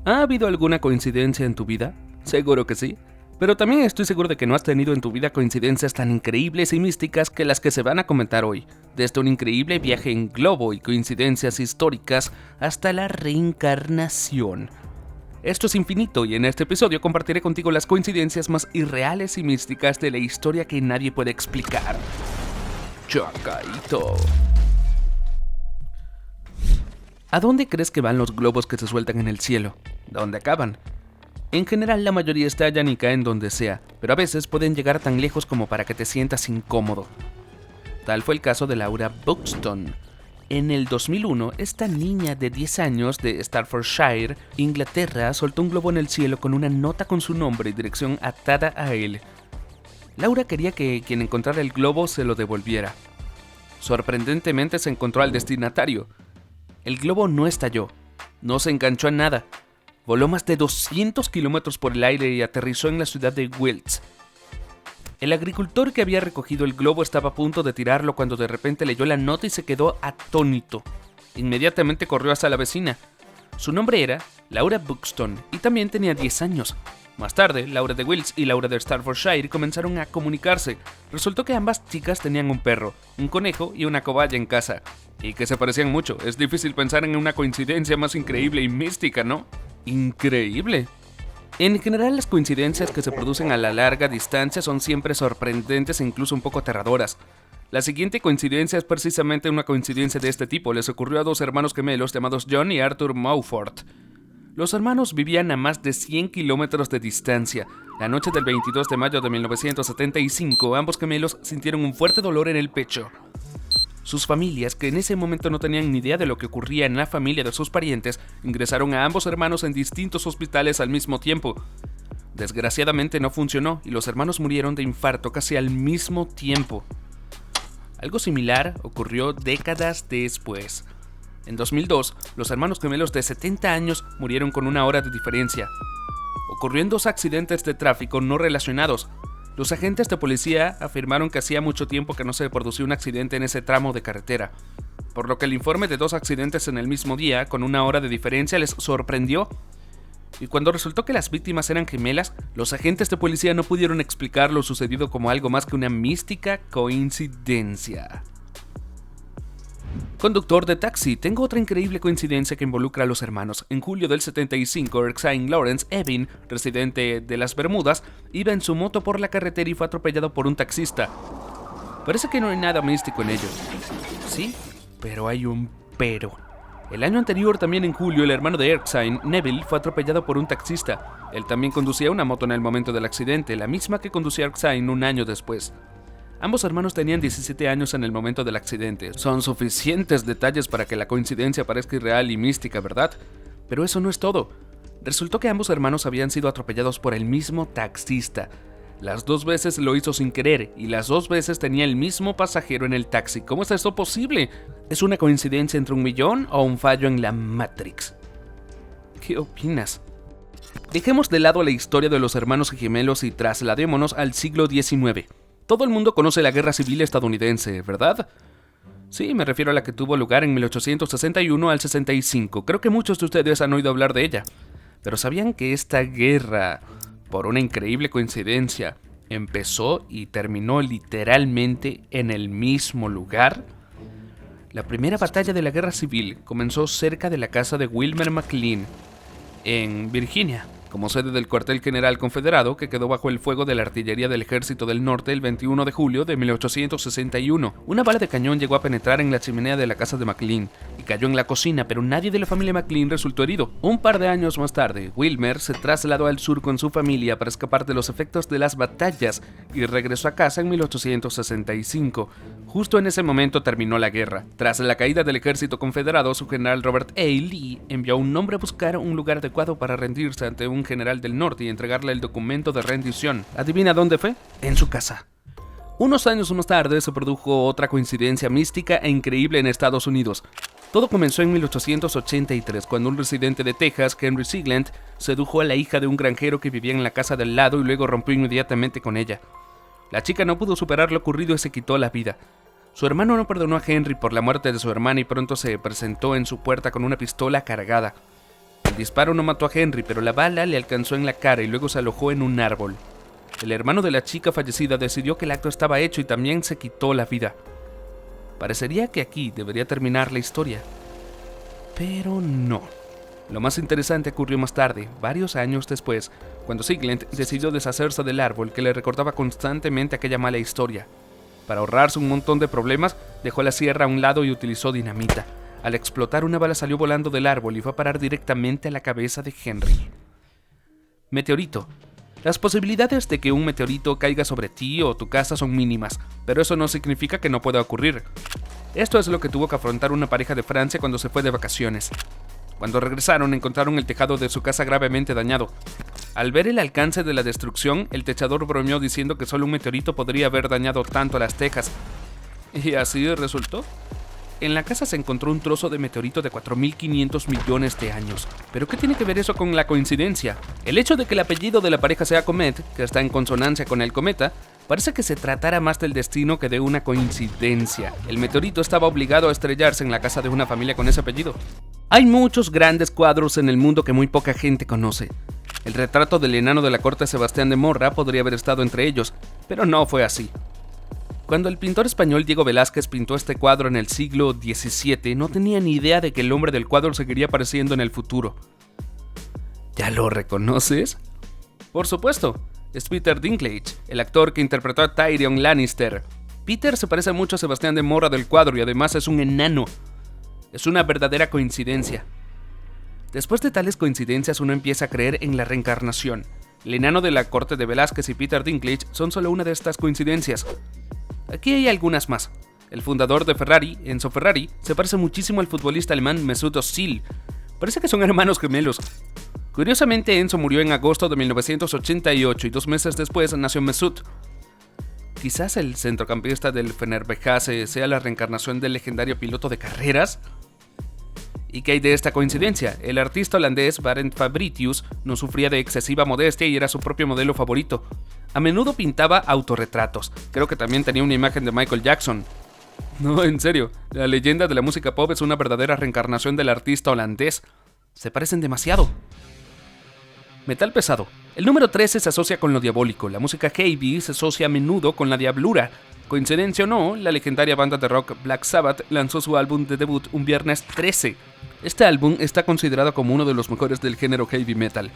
¿Ha habido alguna coincidencia en tu vida? Seguro que sí. Pero también estoy seguro de que no has tenido en tu vida coincidencias tan increíbles y místicas que las que se van a comentar hoy. Desde un increíble viaje en globo y coincidencias históricas hasta la reencarnación. Esto es infinito y en este episodio compartiré contigo las coincidencias más irreales y místicas de la historia que nadie puede explicar. Chacaito. ¿A dónde crees que van los globos que se sueltan en el cielo? ¿Dónde acaban? En general la mayoría estallan y caen donde sea, pero a veces pueden llegar tan lejos como para que te sientas incómodo. Tal fue el caso de Laura Buxton. En el 2001, esta niña de 10 años de Staffordshire, Inglaterra, soltó un globo en el cielo con una nota con su nombre y dirección atada a él. Laura quería que quien encontrara el globo se lo devolviera. Sorprendentemente se encontró al destinatario. El globo no estalló, no se enganchó a nada. Voló más de 200 kilómetros por el aire y aterrizó en la ciudad de Wiltz. El agricultor que había recogido el globo estaba a punto de tirarlo cuando de repente leyó la nota y se quedó atónito. Inmediatamente corrió hacia la vecina. Su nombre era Laura Buxton y también tenía 10 años. Más tarde, Laura de Wiltz y Laura de Staffordshire comenzaron a comunicarse. Resultó que ambas chicas tenían un perro, un conejo y una cobaya en casa. Y que se parecían mucho. Es difícil pensar en una coincidencia más increíble y mística, ¿no? Increíble. En general, las coincidencias que se producen a la larga distancia son siempre sorprendentes e incluso un poco aterradoras. La siguiente coincidencia es precisamente una coincidencia de este tipo. Les ocurrió a dos hermanos gemelos llamados John y Arthur Mowford. Los hermanos vivían a más de 100 kilómetros de distancia. La noche del 22 de mayo de 1975, ambos gemelos sintieron un fuerte dolor en el pecho. Sus familias, que en ese momento no tenían ni idea de lo que ocurría en la familia de sus parientes, ingresaron a ambos hermanos en distintos hospitales al mismo tiempo. Desgraciadamente no funcionó y los hermanos murieron de infarto casi al mismo tiempo. Algo similar ocurrió décadas después. En 2002, los hermanos gemelos de 70 años murieron con una hora de diferencia. Ocurrió en dos accidentes de tráfico no relacionados. Los agentes de policía afirmaron que hacía mucho tiempo que no se producía un accidente en ese tramo de carretera, por lo que el informe de dos accidentes en el mismo día, con una hora de diferencia, les sorprendió. Y cuando resultó que las víctimas eran gemelas, los agentes de policía no pudieron explicar lo sucedido como algo más que una mística coincidencia. Conductor de taxi, tengo otra increíble coincidencia que involucra a los hermanos. En julio del 75, Erskine Lawrence Evin, residente de las Bermudas, iba en su moto por la carretera y fue atropellado por un taxista. Parece que no hay nada místico en ello. Sí, pero hay un pero. El año anterior, también en julio, el hermano de Erskine, Neville, fue atropellado por un taxista. Él también conducía una moto en el momento del accidente, la misma que conducía Erskine un año después. Ambos hermanos tenían 17 años en el momento del accidente. Son suficientes detalles para que la coincidencia parezca irreal y mística, ¿verdad? Pero eso no es todo. Resultó que ambos hermanos habían sido atropellados por el mismo taxista. Las dos veces lo hizo sin querer y las dos veces tenía el mismo pasajero en el taxi. ¿Cómo es eso posible? ¿Es una coincidencia entre un millón o un fallo en la Matrix? ¿Qué opinas? Dejemos de lado la historia de los hermanos gemelos y trasladémonos al siglo XIX. Todo el mundo conoce la Guerra Civil estadounidense, ¿verdad? Sí, me refiero a la que tuvo lugar en 1861 al 65. Creo que muchos de ustedes han oído hablar de ella. Pero ¿sabían que esta guerra, por una increíble coincidencia, empezó y terminó literalmente en el mismo lugar? La primera batalla de la Guerra Civil comenzó cerca de la casa de Wilmer McLean, en Virginia, como sede del cuartel general confederado que quedó bajo el fuego de la artillería del Ejército del Norte el 21 de julio de 1861. Una bala de cañón llegó a penetrar en la chimenea de la casa de McLean y cayó en la cocina, pero nadie de la familia McLean resultó herido. Un par de años más tarde, Wilmer se trasladó al sur con su familia para escapar de los efectos de las batallas y regresó a casa en 1865. Justo en ese momento terminó la guerra. Tras la caída del ejército confederado, su general Robert A. Lee envió a un hombre a buscar un lugar adecuado para rendirse ante un general del norte y entregarle el documento de rendición. ¿Adivina dónde fue? En su casa. Unos años más tarde se produjo otra coincidencia mística e increíble en Estados Unidos. Todo comenzó en 1883, cuando un residente de Texas, Henry Sigland, sedujo a la hija de un granjero que vivía en la casa del lado y luego rompió inmediatamente con ella. La chica no pudo superar lo ocurrido y se quitó la vida. Su hermano no perdonó a Henry por la muerte de su hermana y pronto se presentó en su puerta con una pistola cargada. El disparo no mató a Henry, pero la bala le alcanzó en la cara y luego se alojó en un árbol. El hermano de la chica fallecida decidió que el acto estaba hecho y también se quitó la vida. Parecería que aquí debería terminar la historia, pero no. Lo más interesante ocurrió más tarde, varios años después, cuando Sigland decidió deshacerse del árbol que le recordaba constantemente aquella mala historia. Para ahorrarse un montón de problemas, dejó la sierra a un lado y utilizó dinamita. Al explotar, una bala salió volando del árbol y fue a parar directamente a la cabeza de Henry. Meteorito. Las posibilidades de que un meteorito caiga sobre ti o tu casa son mínimas, pero eso no significa que no pueda ocurrir. Esto es lo que tuvo que afrontar una pareja de Francia cuando se fue de vacaciones. Cuando regresaron, encontraron el tejado de su casa gravemente dañado. Al ver el alcance de la destrucción, el techador bromeó diciendo que solo un meteorito podría haber dañado tanto las tejas. Y así resultó. En la casa se encontró un trozo de meteorito de 4.500 millones de años. ¿Pero qué tiene que ver eso con la coincidencia? El hecho de que el apellido de la pareja sea Comet, que está en consonancia con el cometa, parece que se tratara más del destino que de una coincidencia. El meteorito estaba obligado a estrellarse en la casa de una familia con ese apellido. Hay muchos grandes cuadros en el mundo que muy poca gente conoce. El retrato del enano de la corte Sebastián de Morra podría haber estado entre ellos, pero no fue así. Cuando el pintor español Diego Velázquez pintó este cuadro en el siglo XVII, no tenía ni idea de que el hombre del cuadro seguiría apareciendo en el futuro. ¿Ya lo reconoces? Por supuesto, es Peter Dinklage, el actor que interpretó a Tyrion Lannister. Peter se parece mucho a Sebastián de Morra del cuadro y además es un enano. Es una verdadera coincidencia. Después de tales coincidencias, uno empieza a creer en la reencarnación. El enano de la corte de Velázquez y Peter Dinklage son solo una de estas coincidencias. Aquí hay algunas más. El fundador de Ferrari, Enzo Ferrari, se parece muchísimo al futbolista alemán Mesut Özil. Parece que son hermanos gemelos. Curiosamente, Enzo murió en agosto de 1988 y 2 meses después nació Mesut. Quizás el centrocampista del Fenerbahce sea la reencarnación del legendario piloto de carreras. ¿Y qué hay de esta coincidencia? El artista holandés Barend Fabritius no sufría de excesiva modestia y era su propio modelo favorito. A menudo pintaba autorretratos. Creo que también tenía una imagen de Michael Jackson. No, en serio, la leyenda de la música pop es una verdadera reencarnación del artista holandés. Se parecen demasiado. Metal pesado. El número 13 se asocia con lo diabólico. La música heavy se asocia a menudo con la diablura. Coincidencia o no, la legendaria banda de rock Black Sabbath lanzó su álbum de debut un viernes 13. Este álbum está considerado como uno de los mejores del género heavy metal.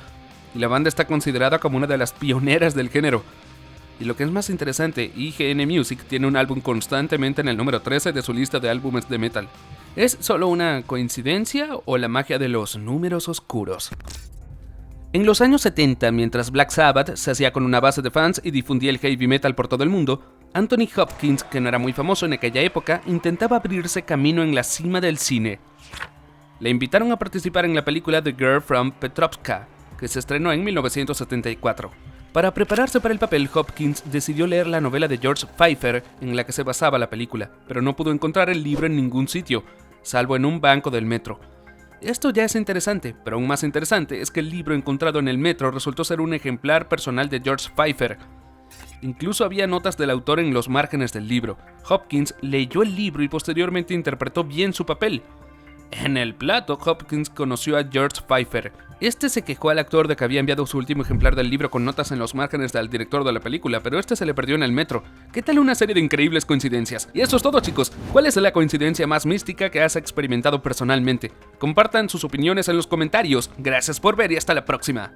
Y la banda está considerada como una de las pioneras del género. Y lo que es más interesante, IGN Music tiene un álbum constantemente en el número 13 de su lista de álbumes de metal. ¿Es solo una coincidencia o la magia de los números oscuros? En los años 70, mientras Black Sabbath se hacía con una base de fans y difundía el heavy metal por todo el mundo, Anthony Hopkins, que no era muy famoso en aquella época, intentaba abrirse camino en la cima del cine. Le invitaron a participar en la película The Girl from Petrovka, que se estrenó en 1974. Para prepararse para el papel, Hopkins decidió leer la novela de George Pfeiffer en la que se basaba la película, pero no pudo encontrar el libro en ningún sitio, salvo en un banco del metro. Esto ya es interesante, pero aún más interesante es que el libro encontrado en el metro resultó ser un ejemplar personal de George Pfeiffer. Incluso había notas del autor en los márgenes del libro. Hopkins leyó el libro y posteriormente interpretó bien su papel. En el plato, Hopkins conoció a George Pfeiffer. Este se quejó al actor de que había enviado su último ejemplar del libro con notas en los márgenes del director de la película, pero este se le perdió en el metro. ¿Qué tal una serie de increíbles coincidencias? Y eso es todo, chicos. ¿Cuál es la coincidencia más mística que has experimentado personalmente? Compartan sus opiniones en los comentarios. Gracias por ver y hasta la próxima.